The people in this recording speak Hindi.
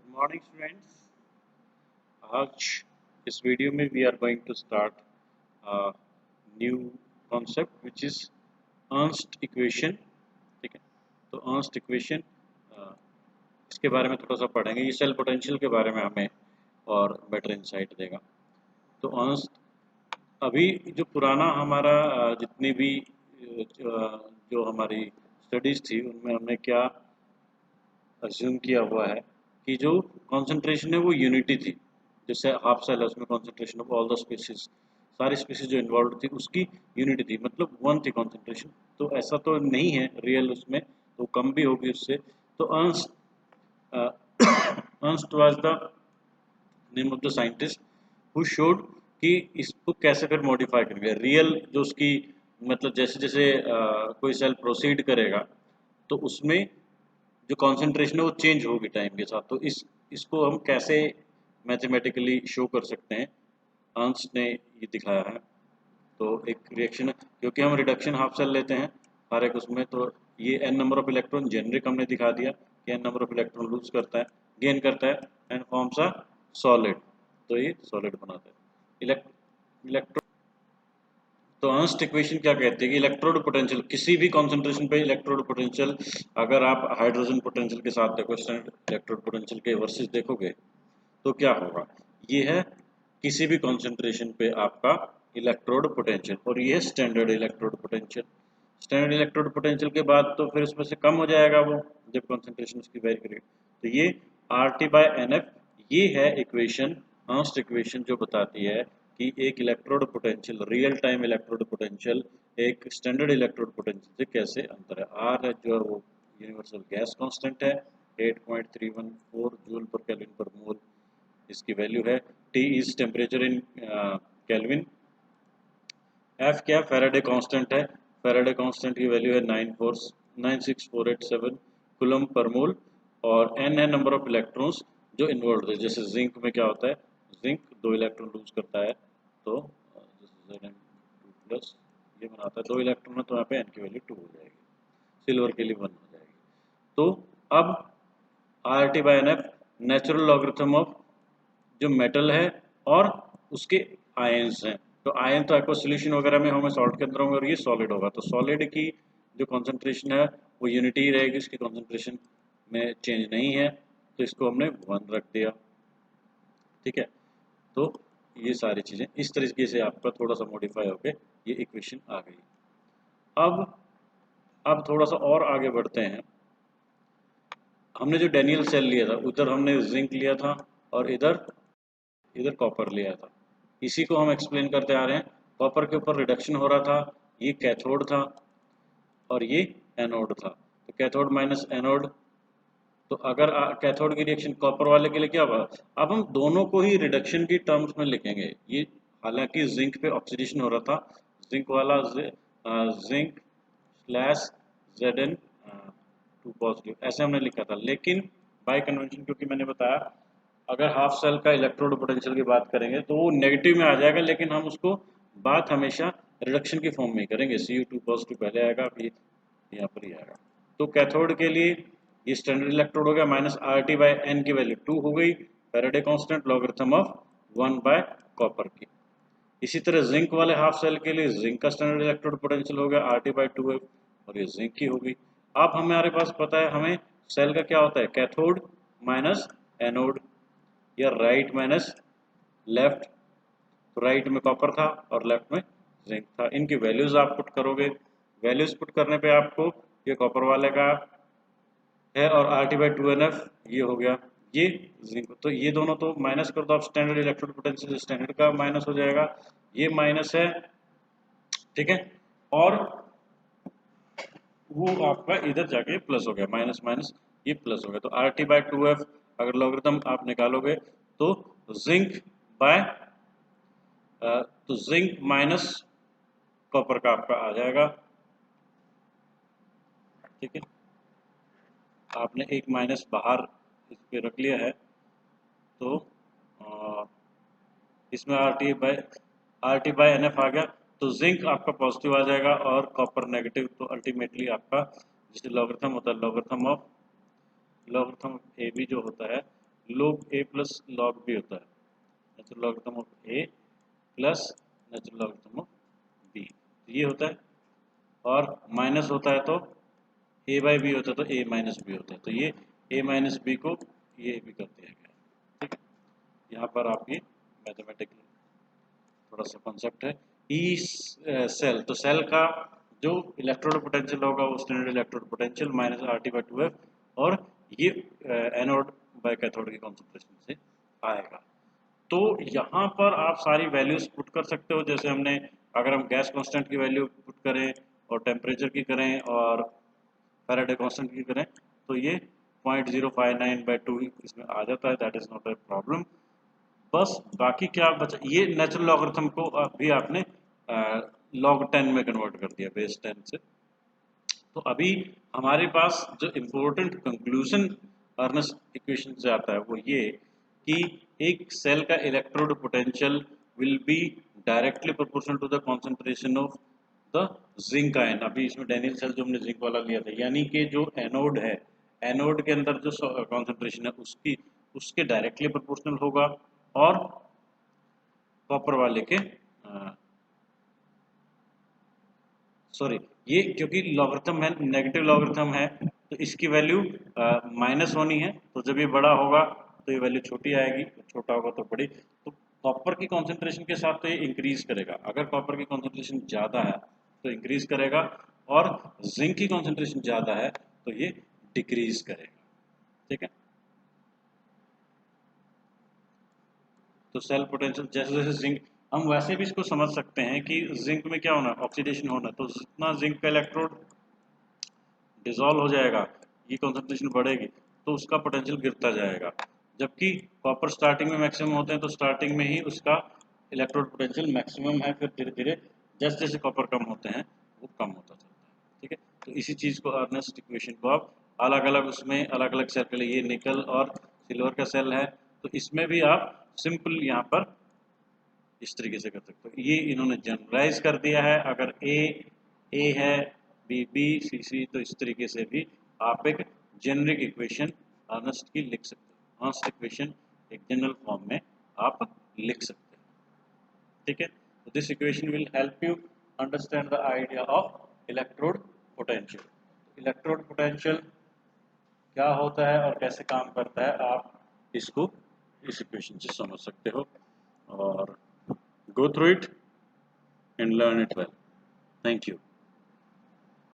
Morning students. आज इस वीडियो में we are going to start new concept which is Nernst equation. ठीक है, तो अर्न्स्ट इक्वेशन इसके बारे में थोड़ा सा पढ़ेंगे। ये सेल पोटेंशियल के बारे में हमें और बेटर इंसाइट देगा। तो अर्न्स्ट अभी जो पुराना हमारा जितनी भी जो हमारी स्टडीज थी उनमें हमने क्या अज्यूम किया हुआ है कि जो कंसंट्रेशन है वो यूनिटी थी। जैसे हाफ सेल है उसमें concentration of all the species, सारी स्पीशीज जो इन्वॉल्व थी उसकी यूनिटी थी, मतलब वन थी कंसंट्रेशन। तो ऐसा तो नहीं है रियल उसमें, तो कम भी होगी उससे। तो Ernst was the name of the scientist who showed कि इसको कैसे फिर मॉडिफाई करेंगे रियल जो उसकी, मतलब जैसे जैसे कोई सेल प्रोसीड करेगा तो उसमें जो कंसंट्रेशन है वो चेंज होगी टाइम के साथ। तो इसको हम कैसे मैथमेटिकली शो कर सकते हैं, अर्न्स्ट ने ये दिखाया है। तो एक रिएक्शन, क्योंकि हम रिडक्शन हाफ सेल लेते हैं हर एक उसमें, तो ये n number of electron generic हमने दिखा दिया कि n number of electron lose करता है, गेन करता है एंड फॉर्म्स अ सॉलिड। तो ये सॉलिड बनाता है इलेक्ट्रो। तो अर्न्स्ट इक्वेशन क्या कहती है कि इलेक्ट्रोड पोटेंशियल, किसी भी कॉन्सेंट्रेशन पे इलेक्ट्रोड पोटेंशियल, अगर आप हाइड्रोजन पोटेंशियल के साथ देखो, स्टैंडर्ड इलेक्ट्रोड पोटेंशियल के वर्सेस देखोगे तो क्या होगा। ये है किसी भी कॉन्सेंट्रेशन पे आपका इलेक्ट्रोड पोटेंशियल, और ये है standard electrode potential. Standard electrode potential के बाद तो फिर उसमें से कम हो जाएगा वो, जब कॉन्सेंट्रेशन उसकी वेरी करेगी। तो ये R T by N F, ये है इक्वेशन, अर्न्स्ट इक्वेशन, जो बताती है कि एक electrode potential, real time electrode potential एक स्टैंडर्ड इलेक्ट्रोड पोटेंशियल से कैसे अंतर है। आर है जो है वो यूनिवर्सल गैस कांस्टेंट है, 8.314 जूल पर केल्विन पर मोल इसकी वैल्यू है। T is temperature in kelvin. F क्या, फैराडे कांस्टेंट है, फैराडे कांस्टेंट की वैल्यू है 96487 कूलम पर मोल। और एन है नंबर ऑफ इलेक्ट्रॉन्स जो इन्वॉल्व है। जैसे जिंक में क्या होता है, जिंक 2 इलेक्ट्रॉन लूज करता है, तो प्लस ये बनाता है 2 इलेक्ट्रॉन में, तो यहाँ पे एन की वैल्यू 2 हो जाएगी, सिल्वर के लिए 1 हो जाएगी। तो अब R T by N F natural logarithm of जो मेटल है और उसके आयंस हैं। तो आयन तो एक्वा सोल्यूशन वगैरह में होंगे, सॉल्ट के अंदर होंगे, और ये सॉलिड होगा। तो सॉलिड की जो कॉन्सेंट्रेशन है वो यूनिटी ही रहेगी, इसकी कॉन्सेंट्रेशन में चेंज नहीं है, तो इसको हमने 1 रख दिया। ठीक है, तो ये सारी चीज़ें इस तरीके से आपका थोड़ा सा मॉडिफाई होके ये इक्वेशन आ गई। अब थोड़ा सा और आगे बढ़ते हैं। हमने जो डेनियल सेल लिया था उधर हमने जिंक लिया था और इधर इधर कॉपर लिया था। इसी को हम एक्सप्लेन करते आ रहे हैं। कॉपर के ऊपर रिडक्शन हो रहा था, ये कैथोड था और ये एनोड था। तो कैथोड माइनस एनोड, तो अगर कैथोड की रिएक्शन कॉपर वाले के लिए क्या होगा, अब हम दोनों को ही रिडक्शन की टर्म्स में लिखेंगे। ये हालांकि जिंक पे ऑक्सीडेशन हो रहा था, जिंक वाला zinc slash Z N 2 positive ऐसे हमने लिखा था, लेकिन बाय कन्वेंशन, क्योंकि मैंने बताया अगर हाफ सेल का इलेक्ट्रोड पोटेंशियल की बात करेंगे तो वो नेगेटिव में आ जाएगा, लेकिन हम उसको बात हमेशा रिडक्शन की फॉर्म में करेंगे। Cu2 पॉजिटिव पहले आएगा, फिर यहाँ पर ही आएगा। तो कैथोड के लिए ये स्टैंडर्ड इलेक्ट्रोड हो गया, minus R T by n की वैल्यू 2 हो गई, Faraday constant logarithm of 1 by copper की। इसी तरह जिंक वाले हाफ सेल के लिए जिंक का स्टैंडर्ड इलेक्ट्रोड पोटेंशियल हो गया आर टी बाई 2 और ये जिंक की होगी। अब हमारे पास पता है हमें सेल का क्या होता है, कैथोड माइनस एनोड या राइट माइनस लेफ्ट। तो राइट में कॉपर था और लेफ्ट में जिंक था। इनकी वैल्यूज आप पुट करोगे, वैल्यूज पुट करने पे आपको ये कॉपर वाले का है और आर टी बाई 2 NF ये हो गया, ये जिंक। तो ये दोनों तो माइनस कर दो आप, स्टैंडर्ड इलेक्ट्रोड पोटेंशियल स्टैंडर्ड का माइनस हो जाएगा, ये माइनस है। ठीक है, और वो आपका इधर जाके प्लस हो गया, माइनस माइनस ये प्लस हो गया। तो आर टी बाई 2F अगर लॉगरिथम आप निकालोगे तो जिंक बाय तो जिंक माइनस कॉपर का आपका आ जाएगा। ठीक है, आपने एक माइनस बाहर इस पे रख लिया है, तो इसमें R T by N F आ गया। तो जिंक आपका पॉजिटिव आ जाएगा और कॉपर नेगेटिव। तो अल्टीमेटली आपका जिसे लॉगरिथम होता है, लॉगरिथम ए बी जो होता है, log a plus log b होता है, natural logarithm of a plus natural logarithm of b, ये होता है। और माइनस होता है तो a बाई बी होता है, तो a माइनस बी होता है, तो ये a माइनस बी को ये भी कर दिया गया, ठीक है। यहाँ पर आप ये मैथमेटिकल थोड़ा सा कॉन्सेप्ट है। ई सेल, तो सेल का जो इलेक्ट्रोड पोटेंशियल होगा वो standard electrode potential minus R T by two F, और ये एनोड बाय कैथोड की कॉन्सेंट्रेशन से आएगा। तो यहाँ पर आप सारी वैल्यूज पुट कर सकते हो, जैसे हमने अगर हम गैस कांस्टेंट की वैल्यू पुट करें और टेम्परेचर की करें और फैराडे कांस्टेंट की करें, तो ये 0.059/2 इसमें आ जाता है, that is not a problem. बस बाकी क्या बचा, ये नेचुरल लॉगरिथम को भी आपने log 10 में कन्वर्ट कर दिया, बेस 10 से। तो अभी हमारे पास जो इम्पोर्टेंट कंक्लूजन अर्नस्ट इक्वेशन से आता है वो ये कि एक सेल का electrode potential will be directly proportional to the concentration of the zinc ion. अभी इसमें डैनियल सेल जो हमने जिंक वाला लिया था, यानी कि जो एनोड है, एनोड के अंदर जो कंसंट्रेशन है उसके डायरेक्टली प्रोपोर्शनल होगा, और कॉपर वाले के सॉरी, ये क्योंकि लॉगरिथम है, नेगेटिव लॉगरिथम है, तो इसकी वैल्यू माइनस होनी है, तो जब ये बड़ा होगा तो ये वैल्यू छोटी आएगी, छोटा होगा तो बड़ी। तो कॉपर की कॉन्सेंट्रेशन के साथ तो ये इंक्रीज करेगा, अगर कॉपर की कॉन्सेंट्रेशन ज़्यादा है तो इंक्रीज करेगा, और जिंक की कॉन्सेंट्रेशन ज़्यादा है तो ये डिक्रीज करेगा, ठीक है। तो सेल पोटेंशियल जैसे जैसे जिंक, हम वैसे भी इसको समझ सकते हैं कि जिंक में क्या होना है, ऑक्सीडेशन होना है, तो जितना जिंक का इलेक्ट्रोड डिसॉल्व हो जाएगा, ये कॉन्सेंट्रेशन बढ़ेगी तो उसका पोटेंशियल गिरता जाएगा। जबकि कॉपर स्टार्टिंग में मैक्सिमम होते हैं, तो स्टार्टिंग में ही उसका इलेक्ट्रोड पोटेंशियल मैक्सिमम है, फिर धीरे धीरे जैसे जैसे कॉपर कम होते हैं वो कम होता चलता है, ठीक है। तो इसी चीज़ को अर्नेस्ट इक्वेशन को आप अलग अलग उसमें अलग अलग सेल के लिए, ये निकल और सिल्वर का सेल है, तो इसमें भी आप सिंपल यहाँ पर इस तरीके से कर सकते हो। ये इन्होंने जनरलाइज कर दिया है, अगर ए है, बी सी सी, तो इस तरीके से भी आप एक जेनरिक इक्वेशन अर्नस्ट की लिख सकते हो। अर्नस्ट इक्वेशन एक जनरल फॉर्म में आप लिख सकते हो, ठीक है। तो this equation will help you understand the idea of electrode potential. Electrode potential क्या होता है और कैसे काम करता है, आप इसको इस इक्वेशन से समझ सकते हो, और go through it and learn it well. Thank you.